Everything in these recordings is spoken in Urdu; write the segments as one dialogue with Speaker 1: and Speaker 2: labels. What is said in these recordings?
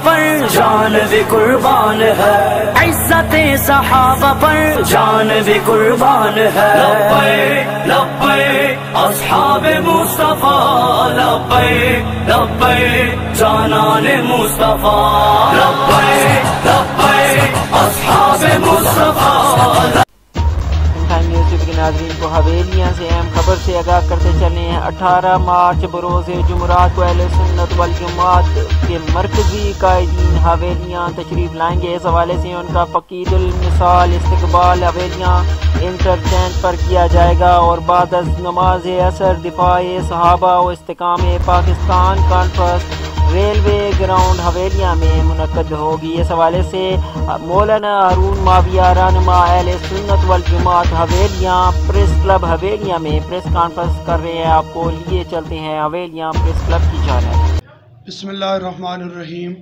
Speaker 1: پر جان بھی قربان ہے، عزت صحابہ پر جان بھی قربان ہے۔ لبیک لبیک اصحاب مصطفیٰ، لبیک لبیک جانان مصطفیٰ، لبیک لبیک اصحاب مصطفیٰ۔
Speaker 2: نیوز ٹی وی کے ناظرین کو حویلیاں سے اہم خبر سے آگاہ کرتے چلے ہیں۔ 18 مارچ بروز جمعرات کو اہل سنت والجماعت کے مرکزی قائدین حویلیاں تشریف لائیں گے۔ اس حوالے سے ان کا فقید المثال استقبال حویلیاں انٹرچینج پر کیا جائے گا اور بعد از نماز عصر دفاع صحابہ و استحکام پاکستان کانفرنس ریلوے گراؤنڈ حویلیاں میں منعقد ہوگی۔ اس حوالے سے مولانا ہارون معاویہ رہنما اہل سنت والجماعت حویلیاں پریس کلب حویلیاں میں پریس کانفرنس کر رہے ہیں۔ آپ کو لیے چلتے ہیں حویلیاں پریس کلب کی جانب۔
Speaker 3: بسم اللہ الرحمن الرحیم۔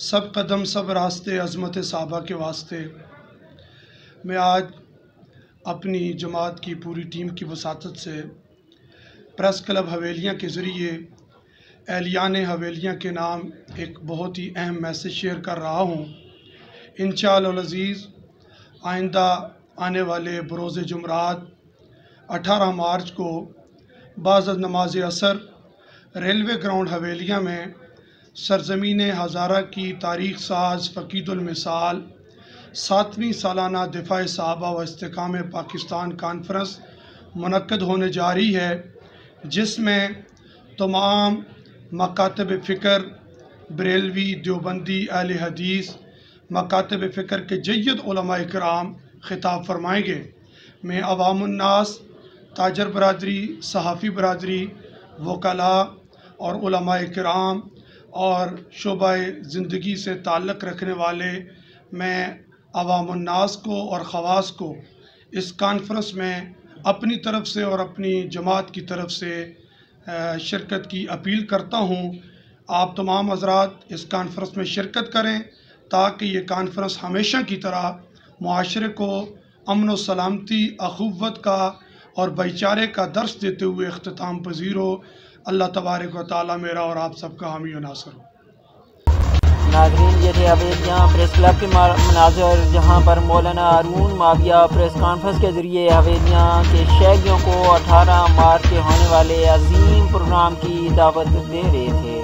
Speaker 3: سب قدم سب راستے عظمت صحابہ کے واسطے میں آج اپنی جماعت کی پوری ٹیم کی وساطت سے پریس کلب حویلیاں کے ذریعے اہلیان حویلیاں کے نام ایک بہت ہی اہم میسیج شیئر کر رہا ہوں۔ انشاءاللہ العزیز آئندہ آنے والے بروز جمعرات 18 مارچ کو بعد از نماز عصر ریلوے گراؤنڈ حویلیاں میں سرزمین ہزارہ کی تاریخ ساز فقید المثال 7ویں سالانہ دفاع صحابہ و استحکام پاکستان کانفرنس منعقد ہونے جا رہی ہے، جس میں تمام مکاتب فکر بریلوی دیوبندی اہل حدیث مکاتب فکر کے جید علماء کرام خطاب فرمائیں گے۔ میں عوام الناس، تاجر برادری، صحافی برادری، وکلاء اور علماء کرام اور شعبہ زندگی سے تعلق رکھنے والے میں عوام الناس کو اور خواص کو اس کانفرنس میں اپنی طرف سے اور اپنی جماعت کی طرف سے شرکت کی اپیل کرتا ہوں۔ آپ تمام حضرات اس کانفرنس میں شرکت کریں تاکہ یہ کانفرنس ہمیشہ کی طرح معاشرے کو امن و سلامتی، اخوت کا اور بھائی چارے کا درس دیتے ہوئے اختتام پذیر ہو۔ اللہ تبارک و تعالیٰ میرا اور آپ سب کا حامی و ناصر ہو۔
Speaker 2: ناظرین، یہ تھے حویلیاں پریس کلب کے مناظر، جہاں پر مولانا ہارون معاویہ پریس کانفرنس کے ذریعے حویلیاں کے شہریوں کو 18 مارچ کے ہونے والے عظیم پروگرام کی دعوت دے رہے تھے۔